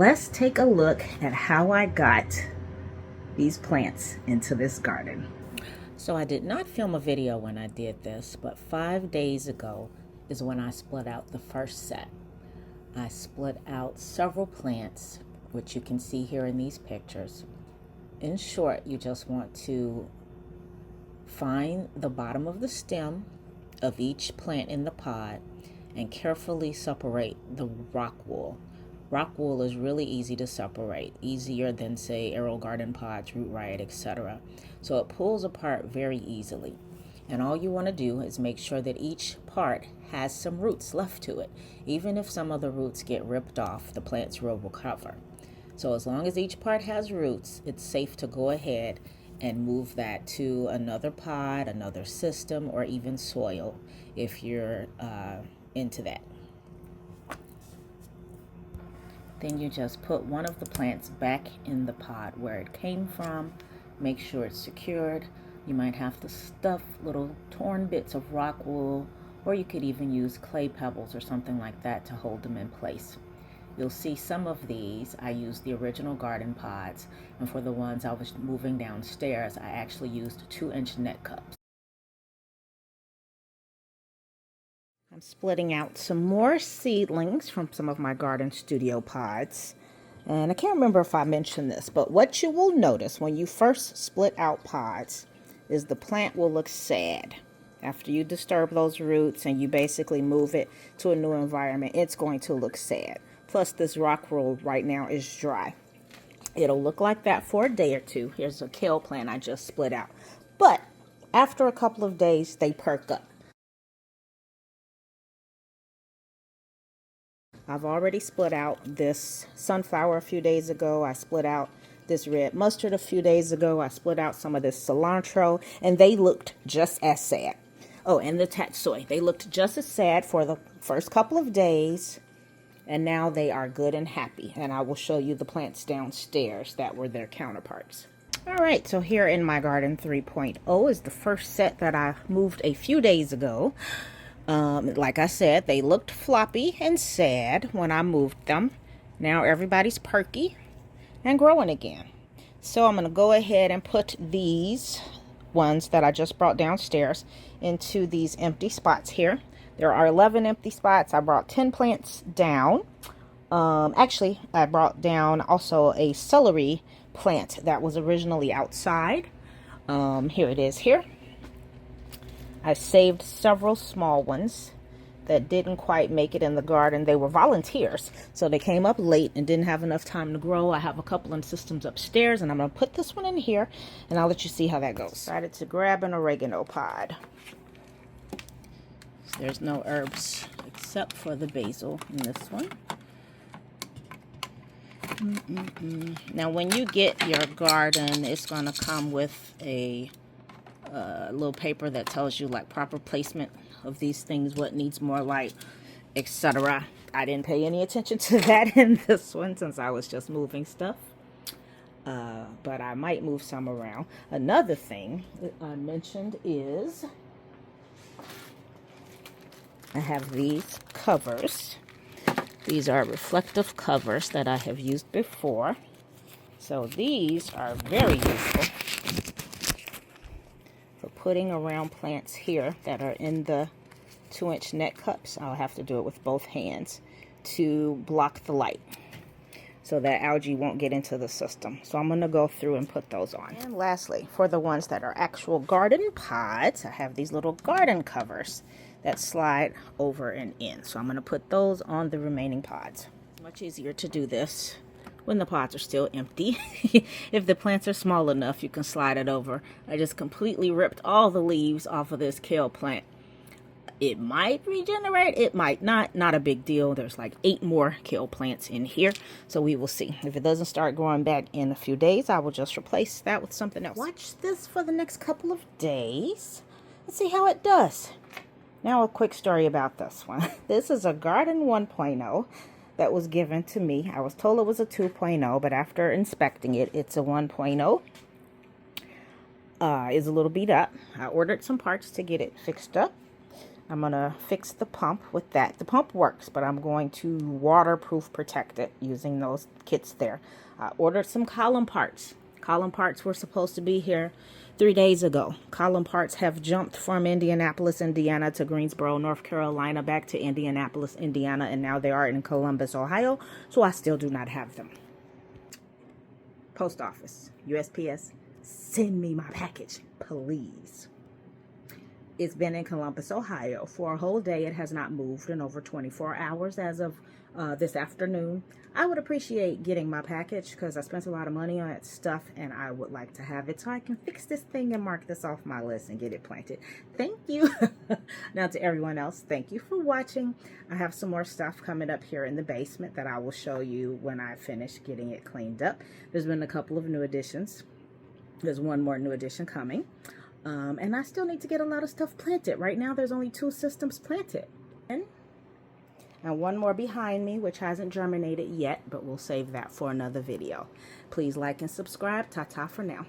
let's take a look at how I got these plants into this garden. So I did not film a video when I did this, but 5 days ago is when I split out the first set. I split out several plants, which you can see here in these pictures. In short, you just want to find the bottom of the stem of each plant in the pod and carefully separate the rock wool. Rock wool is really easy to separate, easier than say arrow garden pods, root riot, etc. So it pulls apart very easily. And all you want to do is make sure that each part has some roots left to it. Even if some of the roots get ripped off, the plant's will recover. So as long as each part has roots, it's safe to go ahead and move that to another pod, another system, or even soil if you're into that. Then you just put one of the plants back in the pod where it came from. Make sure it's secured. You might have to stuff little torn bits of rock wool, or you could even use clay pebbles or something like that to hold them in place. You'll see some of these, I used the original garden pods, and for the ones I was moving downstairs, I actually used 2-inch net cups. I'm splitting out some more seedlings from some of my garden studio pods. And I can't remember if I mentioned this, but what you will notice when you first split out pods is the plant will look sad. After you disturb those roots and you basically move it to a new environment, it's going to look sad. Plus this rock wool right now is dry. It'll look like that for a day or two. Here's a kale plant I just split out. But after a couple of days, they perk up. I've already split out this sunflower a few days ago. I split out this red mustard a few days ago. I split out some of this cilantro, and they looked just as sad. Oh, and the tatsoi. They looked just as sad for the first couple of days, and now they are good and happy. And I will show you the plants downstairs that were their counterparts. All right, so here in my garden 3.0 is the first set that I moved a few days ago. Like I said, they looked floppy and sad when I moved them. Now everybody's perky and growing again. So I'm going to go ahead and put these ones that I just brought downstairs into these empty spots here. There are 11 empty spots. I brought 10 plants down. Actually, I brought down also a celery plant that was originally outside. Here it is here. I saved several small ones that didn't quite make it in the garden. They were volunteers, so they came up late and didn't have enough time to grow. I have a couple in systems upstairs, and I'm going to put this one in here, and I'll let you see how that goes. Decided to grab an oregano pod. There's no herbs except for the basil in this one. Now, when you get your garden, it's going to come with a little paper that tells you like proper placement of these things, what needs more light, etc. I didn't pay any attention to that in this one since I was just moving stuff, but I might move some around. Another thing I mentioned is I have these covers. These are reflective covers that I have used before, so these are very useful for putting around plants here that are in the 2-inch net cups. I'll have to do it with both hands to block the light so that algae won't get into the system. So I'm going to go through and put those on. And lastly, for the ones that are actual garden pods, I have these little garden covers that slide over and in. So I'm going to put those on the remaining pods. It's much easier to do this when the pods are still empty. If the plants are small enough, you can slide it over. I just completely ripped all the leaves off of this kale plant. It might regenerate, it might not. Not a big deal. There's like 8 more kale plants in here, so we will see. If it doesn't start growing back in a few days, I will just replace that with something else. Watch this for the next couple of days. Let's see how it does. Now a quick story about this one. This is a Gardyn 1.0 that was given to me. I was told it was a 2.0, but after inspecting it, it's a 1.0. It's a little beat up. I ordered some parts to get it fixed up. I'm going to fix the pump with that. The pump works, but I'm going to waterproof protect it using those kits there. I ordered some column parts. Column parts were supposed to be here 3 days ago. Column parts have jumped from Indianapolis, Indiana to Greensboro, North Carolina, back to Indianapolis, Indiana, and now they are in Columbus, Ohio, so I still do not have them. Post office, USPS, send me my package, please. It's been in Columbus, Ohio for a whole day. It has not moved in over 24 hours as of this afternoon. I would appreciate getting my package because I spent a lot of money on that stuff and I would like to have it so I can fix this thing and mark this off my list and get it planted. Thank you. Now to everyone else, thank you for watching. I have some more stuff coming up here in the basement that I will show you when I finish getting it cleaned up. There's been a couple of new additions. There's one more new addition coming. And I still need to get a lot of stuff planted. Right now, there's only 2 systems planted. And one more behind me, which hasn't germinated yet, but we'll save that for another video. Please like and subscribe. Ta-ta for now.